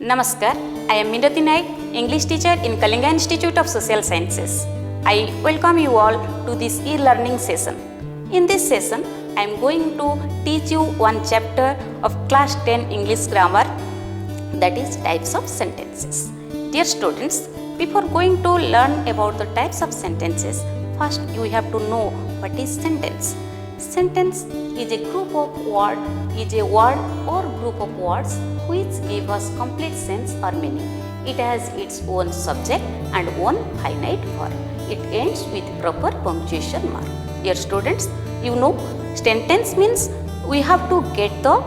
Namaskar, I am Mindati Naik, English teacher in Kalinga Institute of Social Sciences. I welcome you all to this e-learning session. In this session, I am going to teach you one chapter of class 10 English grammar, that is types of sentences. Dear students, before going to learn about the types of sentences, first you have to know what is sentence. Sentence is a group of word or group of words which give us complete sense or meaning. It has its own subject and own finite verb. It ends with proper punctuation mark. Dear students, you know sentence means we have to get the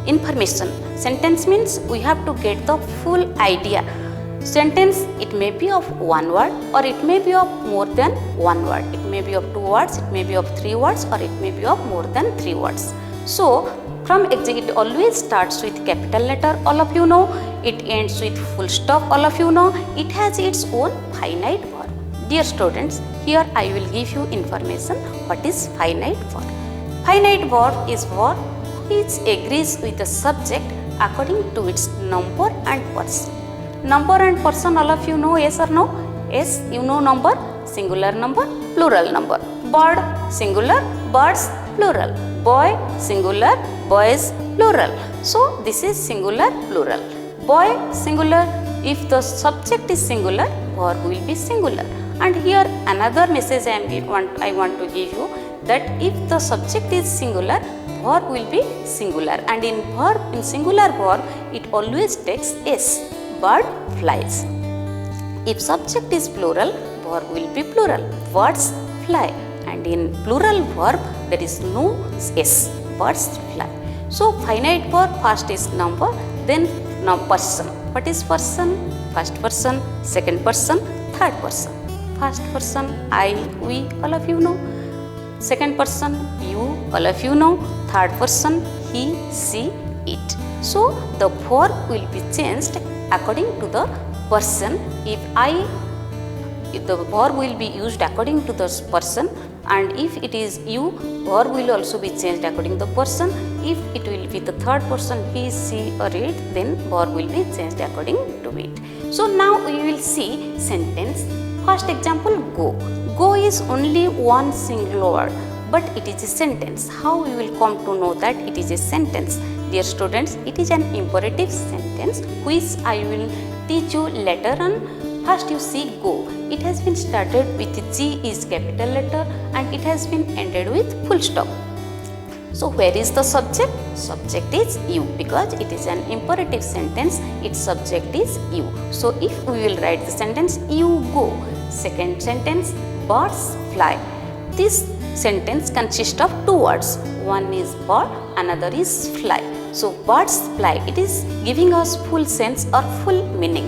information. Sentence means we have to get the full idea. Sentence, it may be of one word or it may be of more than one word. It may be of two words, it may be of three words, or it may be of more than three words. So, from exit it always starts with capital letter, all of you know. It ends with full stop, all of you know. It has its own finite verb. Dear students, here I will give you information what is finite verb. Finite verb is verb which agrees with the subject according to its number and person. Number and person, all of you know, yes or no? Yes, you know number, singular number, plural number. Bird, singular, birds, plural. Boy, singular, boys, plural. So, this is singular, plural. Boy, singular. If the subject is singular, verb will be singular. And here another message I want to give you, that if the subject is singular, verb will be singular. And in singular verb, it always takes S. Bird flies. If subject is plural, verb will be plural. Birds fly. And in plural verb, there is no S. Birds fly. So, finite verb first is number, then person. What is person? First person, second person, third person. First person, I, we, all of you know. Second person, you, all of you know. Third person, he, she, it. So, the verb will be changed according to the person. If the verb will be used according to the person, and if it is you, verb will also be changed according to the person. If it will be the third person, he, she or it, then verb will be changed according to it. So now we will see sentence. First example, go. Go is only one single word, but it is a sentence. How we will come to know that it is a sentence? Dear students, it is an imperative sentence which I will teach you later on. First you see go. It has been started with G is capital letter and it has been ended with full stop. So where is the subject? Subject is you, because it is an imperative sentence. Its subject is you. So if we will write the sentence, you go. Second sentence, birds fly. This sentence consists of two words. One is bird, another is fly. So birds fly, it is giving us full sense or full meaning.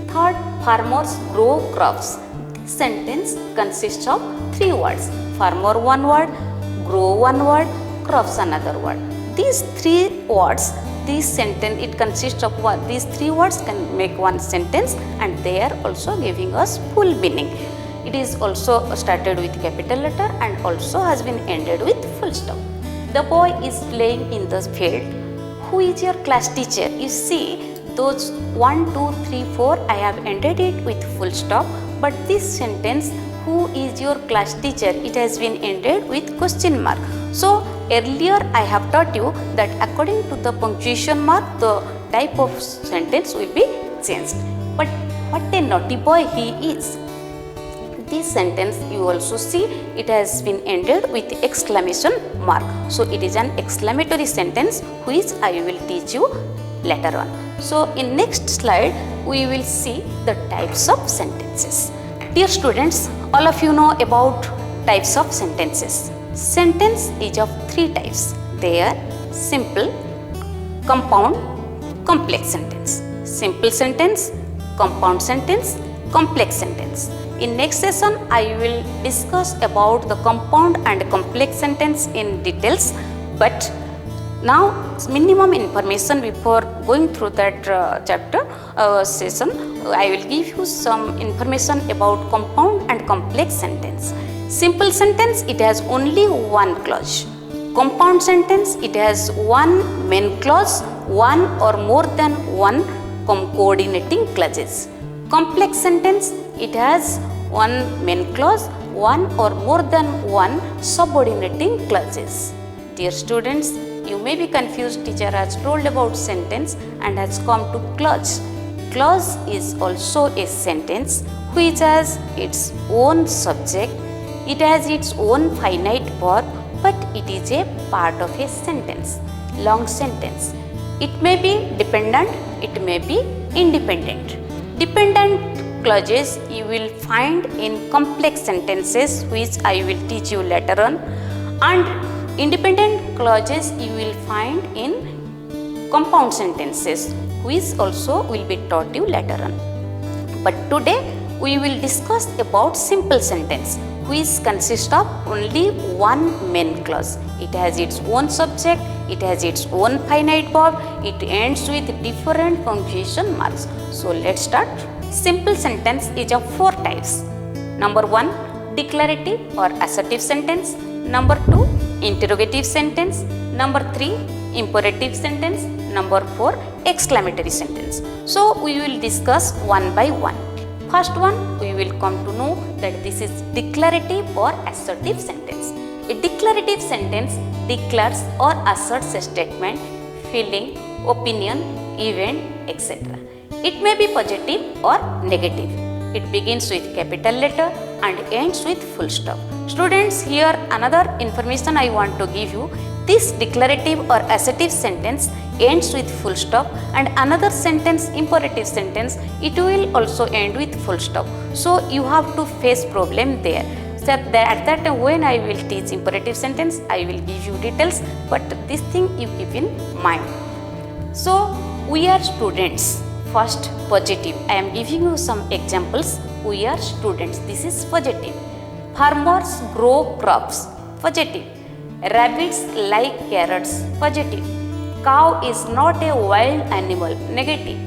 Third, farmers grow crops. This sentence consists of three words. Farmer one word, grow one word, crops another word. These three words, this sentence, it consists of what? These three words can make one sentence and they are also giving us full meaning. It is also started with capital letter and also has been ended with full stop. The boy is playing in the field. Who is your class teacher? You see, those 1, 2, 3, 4, I have ended it with full stop. But this sentence, who is your class teacher? It has been ended with question mark. So, earlier I have taught you that according to the punctuation mark, the type of sentence will be changed. But what a naughty boy he is. This sentence you also see it has been ended with exclamation mark. So it is an exclamatory sentence which I will teach you later on. So in next slide we will see the types of sentences. Dear students, all of you know about types of sentences. Sentence is of three types. They are simple, compound, complex sentence. Simple sentence, compound sentence, complex sentence. In next session, I will discuss about the compound and complex sentence in details. But now, minimum information before going through that session, I will give you some information about compound and complex sentence. Simple sentence, it has only one clause. Compound sentence, it has one main clause, one or more than one coordinating clauses. Complex sentence, it has one main clause, one or more than one subordinating clauses. Dear students, you may be confused. Teacher has told about sentence and has come to clause. Clause is also a sentence which has its own subject, it has its own finite verb, but it is a part of a sentence, long sentence. It may be dependent, it may be independent. Dependent clauses you will find in complex sentences, which I will teach you later on, and independent clauses you will find in compound sentences, which also will be taught you later on. But today we will discuss about simple sentence, which consists of only one main clause. It has its own subject, it has its own finite verb, it ends with different punctuation marks. So let's start. Simple sentence is of four types. Number 1, declarative or assertive sentence. Number 2, interrogative sentence. Number 3, imperative sentence. Number 4, exclamatory sentence. So we will discuss one by one. First one, we will come to know that this is declarative or assertive sentence. A declarative sentence declares or asserts a statement, feeling, opinion, event, etc. It may be positive or negative. It begins with capital letter and ends with full stop. Students, here another information I want to give you. This declarative or assertive sentence ends with full stop, and another sentence, imperative sentence, it will also end with full stop. So you have to face problem there. So at that time when I will teach imperative sentence, I will give you details, but this thing you keep in mind. So we are students. First, positive. I am giving you some examples. We are students. This is positive. Farmers grow crops. Positive. Rabbits like carrots. Positive. Cow is not a wild animal. Negative.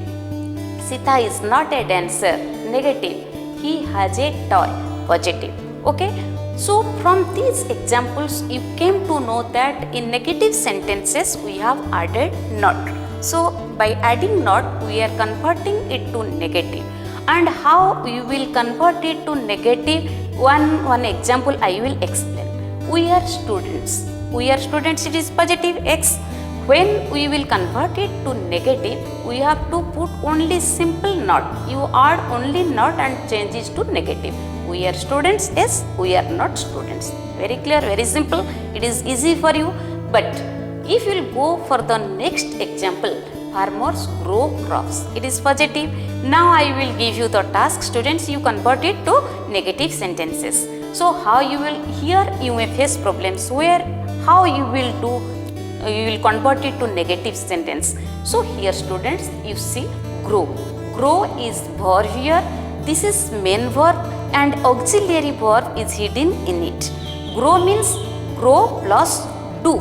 Sita is not a dancer. Negative. He has a toy. Positive. Okay. So from these examples you came to know that in negative sentences we have added not. So by adding not we are converting it to negative. And how we will convert it to negative, one example I will explain. We are students. We are students, it is positive X. When we will convert it to negative, we have to put only simple not. You add only not and change it to negative. We are students, yes, we are not students. Very clear, very simple. It is easy for you. But if you will go for the next example, farmers grow crops. It is positive. Now I will give you the task. Students, you convert it to negative sentences. So how you will, here you may face problems where how you will do, you will convert it to negative sentence. So here students, you see grow. Grow is verb here. This is main verb and auxiliary verb is hidden in it. Grow means grow plus do.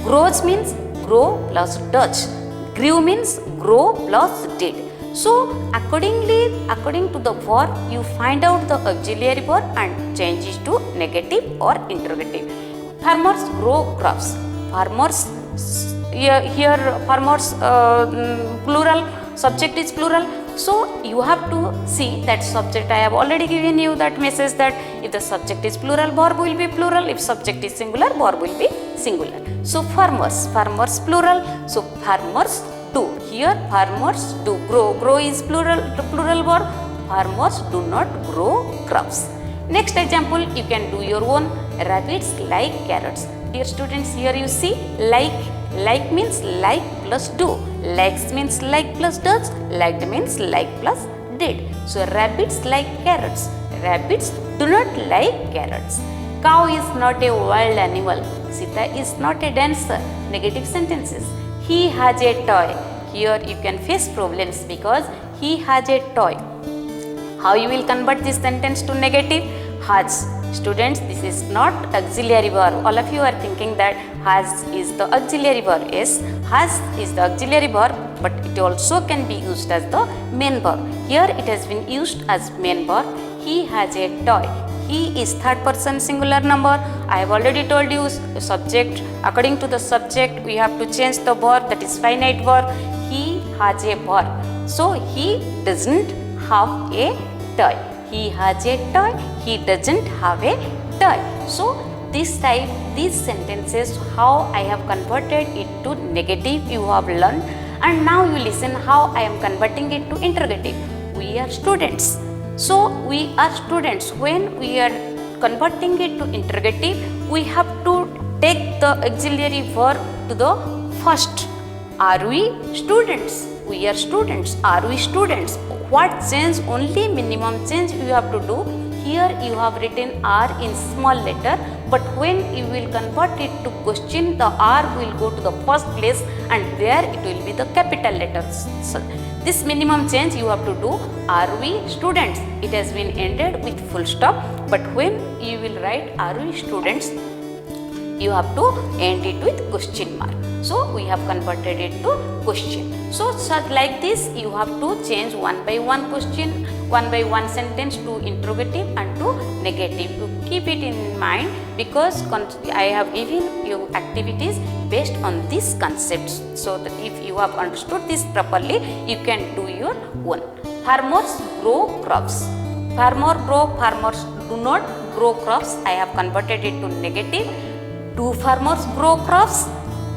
Grows means grow plus does. Grew means grow plus did. So according to the verb, you find out the auxiliary verb and change it to negative or interrogative. Farmers grow crops. Farmers, here farmers plural, subject is plural. So you have to see that subject. I have already given you that message that if the subject is plural, verb will be plural. If subject is singular, verb will be singular. So farmers plural. So farmers do. Here farmers do. Grow is plural verb. Farmers do not grow crops. Next example, you can do your own. Rabbits like carrots. Dear students, here you see like means like plus do. Likes means like plus does. Liked means like plus did. So rabbits like carrots. Rabbits do not like carrots. Cow is not a wild animal. Sita is not a dancer. Negative sentences. He has a toy. Here you can face problems because he has a toy. How you will convert this sentence to negative? Has. Students, this is not auxiliary verb. All of you are thinking that has is the auxiliary verb. Yes, has is the auxiliary verb, but it also can be used as the main verb. Here it has been used as main verb. He has a toy. He is third person singular number. I have already told you subject. According to the subject, we have to change the verb, that is finite verb. He has a verb. So he doesn't have a toy. He has a toy. He doesn't have a toy. So these sentences, how I have converted it to negative, you have learned. And now you listen how I am converting it to interrogative. We are students. So we are students. When we are converting it to interrogative, we have to take the auxiliary verb to the first. Are we students? We are students. Are we students? What change? Only minimum change you have to do. Here you have written R in small letter, but when you will convert it to question, the R will go to the first place and there it will be the capital letters. So this minimum change you have to do. Are we students? It has been ended with full stop, but when you will write are we students, you have to end it with question mark. So we have converted it to question. So like this you have to change one by one question, one by one sentence to interrogative and to negative. You keep it in mind because I have given you activities based on these concepts. So that if you have understood this properly, you can do your own. Farmers grow crops. Farmers do not grow crops. I have converted it to negative. Do farmers grow crops?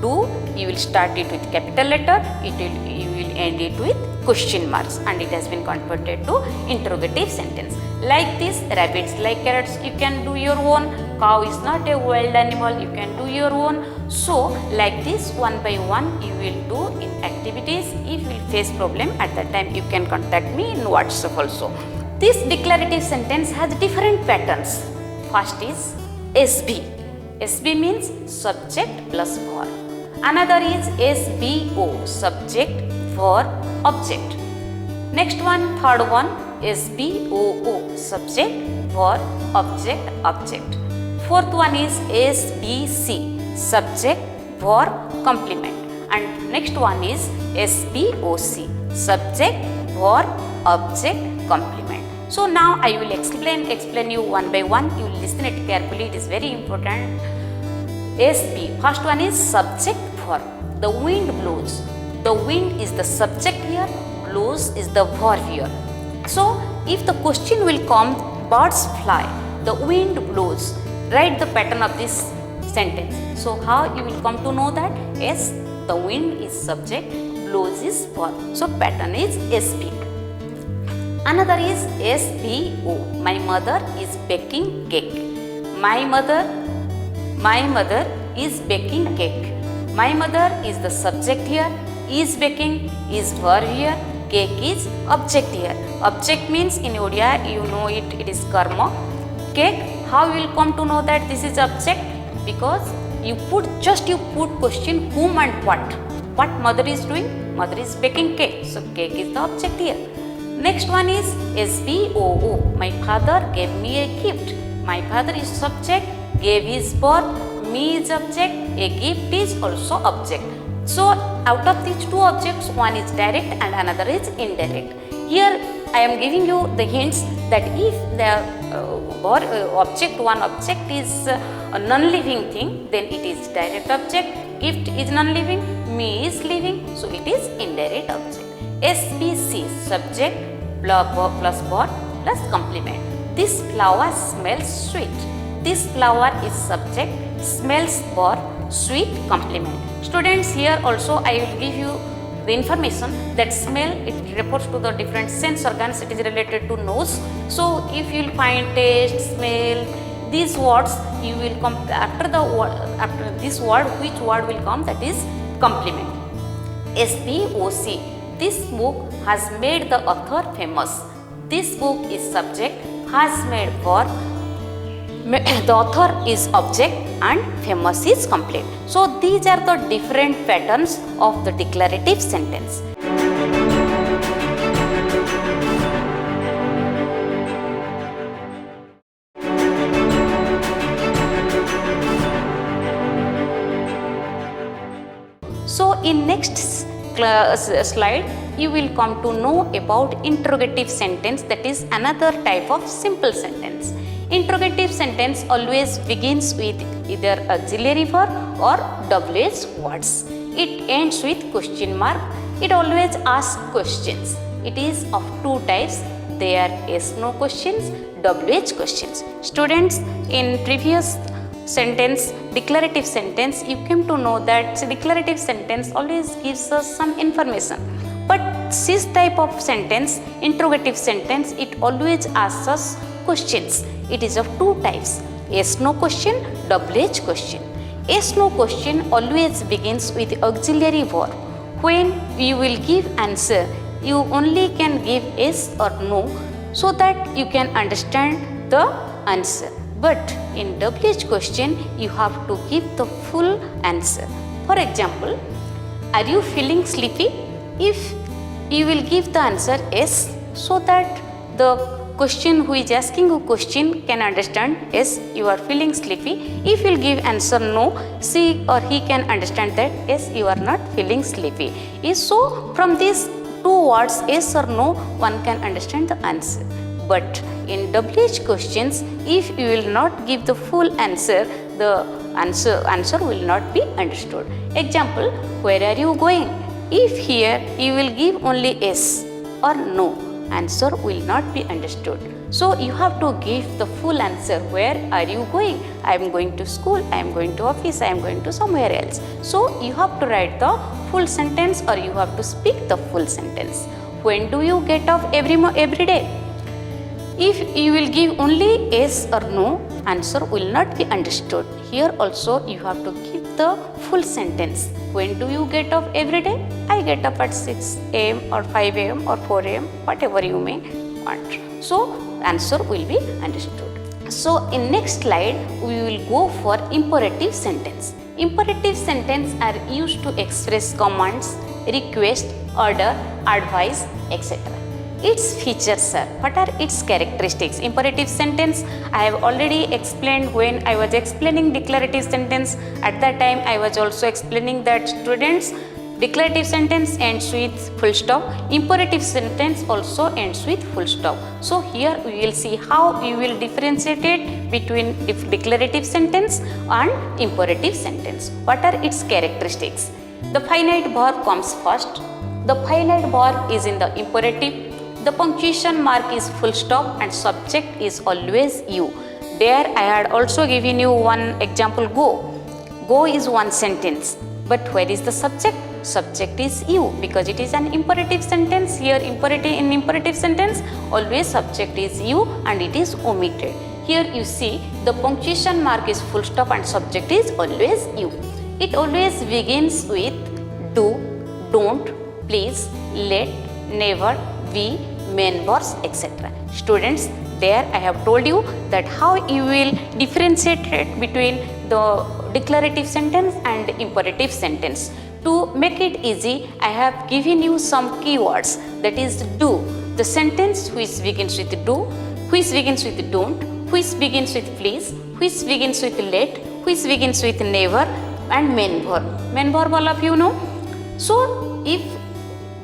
Do, you will start it with capital letter, you will end it with question marks, and it has been converted to interrogative sentence. Like this, rabbits like carrots, you can do your own. Cow is not a wild animal, you can do your own. So like this, one by one you will do in activities. If you will face problem at that time, you can contact me in WhatsApp also. This declarative sentence has different patterns. First is SB. SB means subject plus verb. Another is SBO, subject, verb, object. Next one, third one, SBOO, subject, verb, object, object. Fourth one is SBC, subject, verb, complement. And next one is SBOC, subject, verb, object, complement. So now I will explain you one by one. You listen it carefully, it is very important. SB, first one is subject verb. The wind blows. The wind is the subject here, blows is the verb here. So if the question will come, birds fly, the wind blows. Write the pattern of this sentence. So how you will come to know that? Yes, the wind is subject, blows is verb. So pattern is SB. Another is SBO. My mother is baking cake. My mother is baking cake. My mother is the subject here, is baking is verb here, cake is object here. Object means in Odia you know it is karma. Cake, how you will come to know that this is object? Because you put question whom and what. What mother is doing? Mother is baking cake. So cake is the object here. Next one is SBOO. My father gave me a gift. My father is subject, gave is verb, me is object, a gift is also object. So out of these two objects, one is direct and another is indirect. Here I am giving you the hints that if the one object is a non-living thing, then it is direct object, gift is non-living, me is living, so it is indirect object. SBC, subject plus verb plus complement. This flower smells sweet. This flower is subject, smells verb, sweet complement. Students, here also I will give you the information that smell, it refers to the different sense organs, it is related to nose. So if you will find taste, smell, these words you will come after this word, which word will come? That is complement. SBOC. This book has made the author famous. This book is subject, has made verb, the author is object and famous is complete. So these are the different patterns of the declarative sentence. So in next slide you will come to know about interrogative sentence, that is another type of simple sentence. Interrogative sentence always begins with either auxiliary verb or WH words. It ends with question mark it always asks questions. It is of two types. They are yes/no questions, WH questions. Students, in previous sentence, declarative sentence, you came to know that declarative sentence always gives us some information. But this type of sentence, interrogative sentence, it always asks us questions. It is of two types, yes/no question, WH question. Yes/no question always begins with auxiliary verb. When you will give answer, you only can give yes or no so that you can understand the answer. But in WH question, you have to give the full answer. For example, are you feeling sleepy? If you will give the answer yes, so that the question who is asking a question can understand yes, you are feeling sleepy. If you will give answer no, she or he can understand that yes, you are not feeling sleepy. So from these two words yes or no, one can understand the answer. But in WH questions, if you will not give the full answer, the answer will not be understood. Example, where are you going? If here you will give only yes or no, answer will not be understood. So you have to give the full answer. Where are you going? I am going to school, I am going to office, I am going to somewhere else. So you have to write the full sentence or you have to speak the full sentence. When do you get up every day? If you will give only yes or no, answer will not be understood. Here also you have to give the full sentence. When do you get up every day? I get up at 6 a.m. or 5 a.m. or 4 a.m. whatever you may want. So answer will be understood. So in next slide we will go for imperative sentence. Imperative sentence are used to express commands, request, order, advice, etc. Its features, sir. What are its characteristics? Imperative sentence, I have already explained when I was explaining declarative sentence. At that time, I was also explaining that students, declarative sentence ends with full stop. Imperative sentence also ends with full stop. So here we will see how you will differentiate it between declarative sentence and imperative sentence. What are its characteristics? The finite verb comes first. The finite verb is in the imperative. The punctuation mark is full stop and subject is always you. There I had also given you one example, go. Go is one sentence. But where is the subject? Subject is you because it is an imperative sentence. Here in imperative sentence always subject is you and it is omitted. Here you see the punctuation mark is full stop and subject is always you. It always begins with do, don't, please, let, never, we, main verbs, etc. Students, there I have told you that how you will differentiate it between the declarative sentence and imperative sentence. To make it easy, I have given you some keywords, that is do. The sentence which begins with do, which begins with don't, which begins with please, which begins with let, which begins with never, and main verb. Main verb all of you know. So if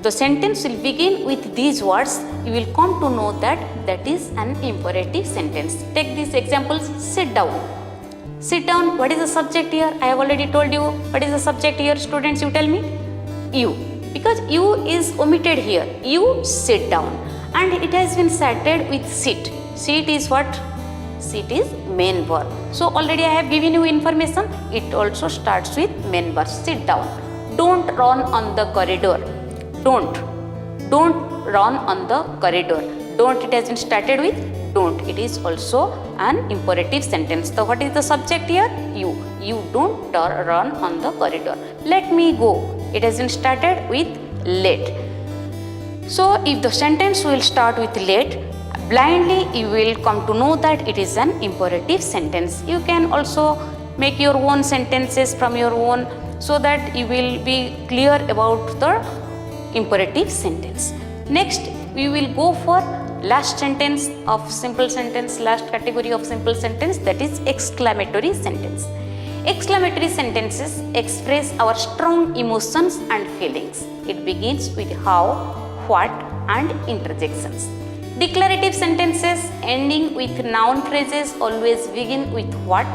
the sentence will begin with these words, you will come to know that that is an imperative sentence. Take these examples. Sit down. Sit down. What is the subject here? I have already told you. What is the subject here? Students, you tell me. You. Because you is omitted here. You sit down. And it has been started with sit. Sit is what? Sit is main verb. So already I have given you information. It also starts with main verb. Sit down. Don't run on the corridor. Don't run on the corridor. Don't, it has been started with don't. It is also an imperative sentence. So what is the subject here? You don't run on the corridor. Let me go. It has been started with let. So if the sentence will start with let, blindly you will come to know that it is an imperative sentence. You can also make your own sentences from your own so that you will be clear about the imperative sentence. Next we will go for last sentence of simple sentence, last category of simple sentence, that is exclamatory sentence. Exclamatory sentences express our strong emotions and feelings. It begins with how, what and interjections. Declarative sentences ending with noun phrases always begin with what.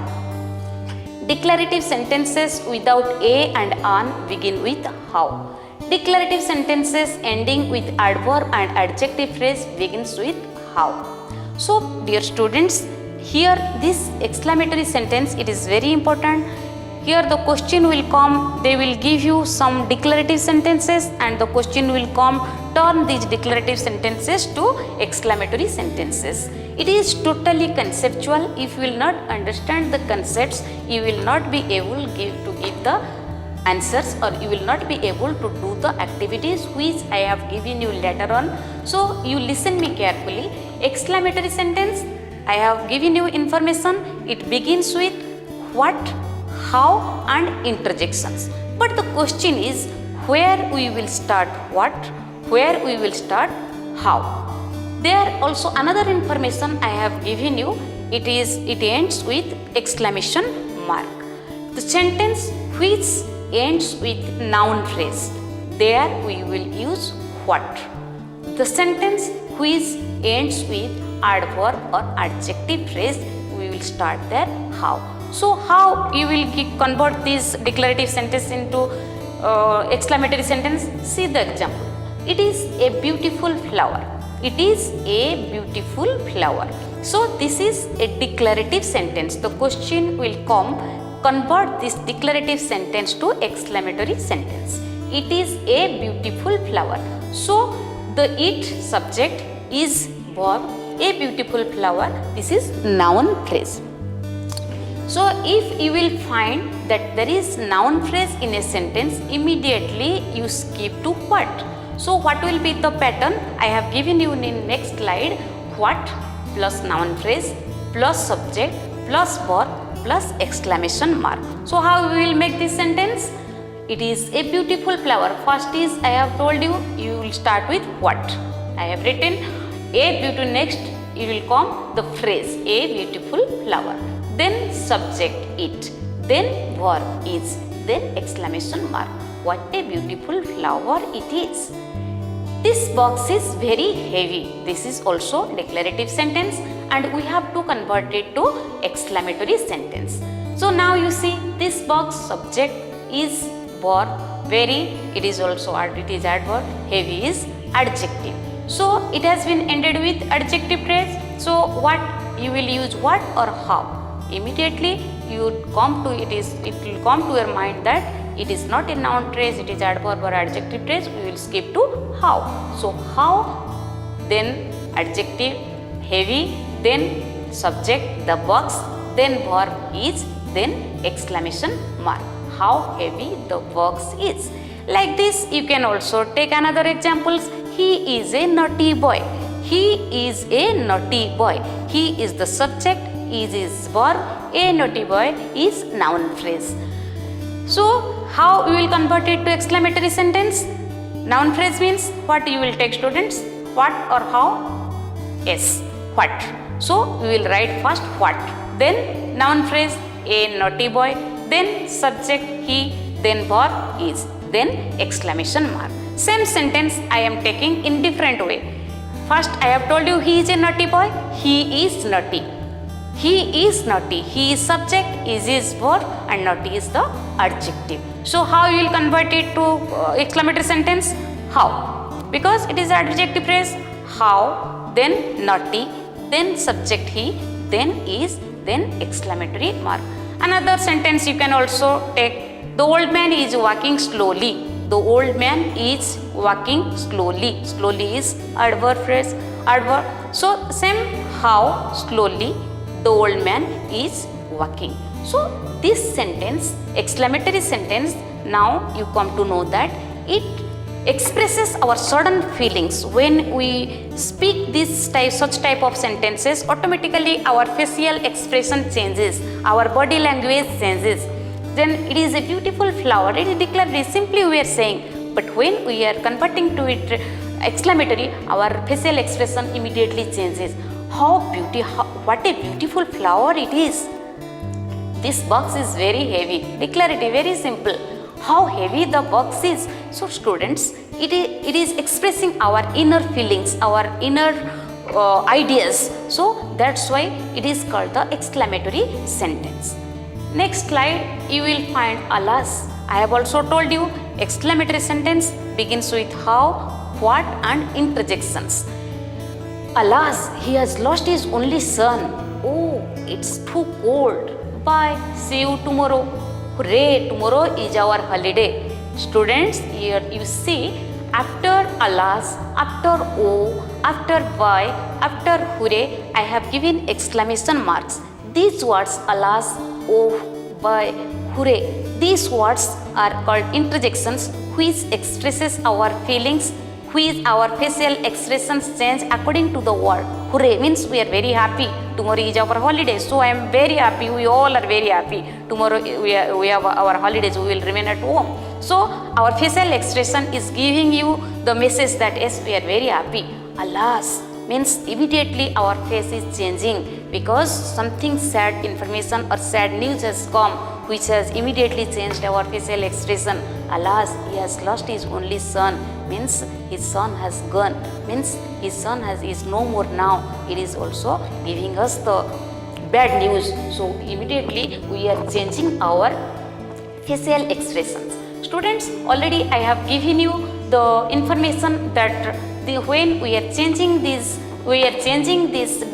Declarative sentences without a and an begin with how. declarative sentences ending with adverb and adjective phrase begins with how. So dear students, here this exclamatory sentence, it is very important. Here the question will come, they will give you some declarative sentences and the question will come, turn these declarative sentences to exclamatory sentences. It is totally conceptual. If you will not understand the concepts, you will not be able to give the answers, or you will not be able to do the activities which I have given you later on. So you listen me carefully. Exclamatory sentence, I have given you information. It begins with what, how and interjections. But the question is where we will start what, where we will start how. There also another information I have given you. It ends with exclamation mark. The sentence which ends with noun phrase, there we will use what. The sentence which ends with adverb or adjective phrase, we will start there how. So how you will convert this declarative sentence into exclamatory sentence? See the example. It is a beautiful flower. It is a beautiful flower. So this is a declarative sentence. The question will come, convert this declarative sentence to exclamatory sentence. It is a beautiful flower. So the it subject is verb, a beautiful flower. This is noun phrase. So if you will find that there is noun phrase in a sentence, immediately you skip to what. So what will be the pattern? I have given you in next slide, what plus noun phrase plus subject plus verb plus exclamation mark. So how we will make this sentence? It is a beautiful flower. First is, I have told you, you will start with what. I have written a beautiful, next you will come the phrase a beautiful flower. Then subject it, then verb is, then exclamation mark. What a beautiful flower it is. This box is very heavy. This is also declarative sentence and we have to convert it to exclamatory sentence. So now you see this box subject is verb, very, it is also it is adverb, heavy is adjective. So it has been ended with adjective phrase. So what you will use, what or how? Immediately you come to it will come to your mind that it is not a noun phrase, it is adverb or adjective phrase. We will skip to how. So how, then adjective heavy, then subject the box, then verb is, then exclamation mark. How heavy the box is. Like this you can also take another examples. He is a naughty boy. He is a naughty boy. He is the subject, is verb, a naughty boy is noun phrase. So how we will convert it to exclamatory sentence? Noun phrase means what you will take, students? What or how? Yes, what. So we will write first what, then noun phrase a naughty boy, then subject he, then verb is, then exclamation mark. Same sentence I am taking in different way. First I have told you he is a naughty boy, he is naughty. He is naughty, he is subject, is verb and naughty is the adjective. So how you will convert it to exclamatory sentence? How. Because it is adjective phrase, how, then naughty, then subject he, then is, then exclamatory mark. Another sentence you can also take, the old man is walking slowly. The old man is walking slowly. Slowly is adverb phrase, adverb. So same how, slowly, the old man is walking. So this sentence, exclamatory sentence, now you come to know that it expresses our certain feelings. When we speak such type of sentences, automatically our facial expression changes, our body language changes. Then it is a beautiful flower, it is declarative, simply we are saying. But when we are converting to it exclamatory, our facial expression immediately changes. What a beautiful flower it is. This box is very heavy. Declarative, very simple. How heavy the box is. So students, it is expressing our inner feelings, our inner ideas. So that's why it is called the exclamatory sentence. Next slide, you will find alas. I have also told you exclamatory sentence begins with how, what and interjections. Alas, he has lost his only son. Oh, it's too cold. Bye, see you tomorrow. Hooray, tomorrow is our holiday. Students, here you see, after alas, after oh, after bye, after hooray, I have given exclamation marks. These words alas, oh, bye, hooray, these words are called interjections which expresses our feelings, which our facial expressions change according to the word. Hooray means we are very happy. Tomorrow is our holiday, so I am very happy. We all are very happy. Tomorrow we have our holidays, we will remain at home. So our facial expression is giving you the message that yes, we are very happy. Alas means immediately our face is changing because something sad information or sad news has come which has immediately changed our facial expression. Alas, he has lost his only son means his son has gone, means his son is no more now. It is also giving us the bad news. So immediately we are changing our facial expressions. Students, already I have given you the information that when we are changing these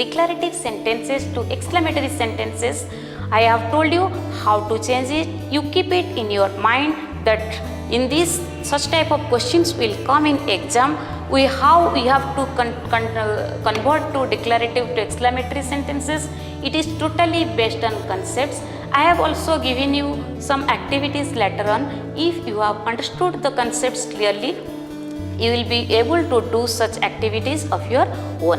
declarative sentences to exclamatory sentences. I have told you how to change it. You keep it in your mind that in this such type of questions will come in exam. How we have to convert to declarative to exclamatory sentences. It is totally based on concepts. I have also given you some activities later on. If you have understood the concepts clearly, you will be able to do such activities of your own.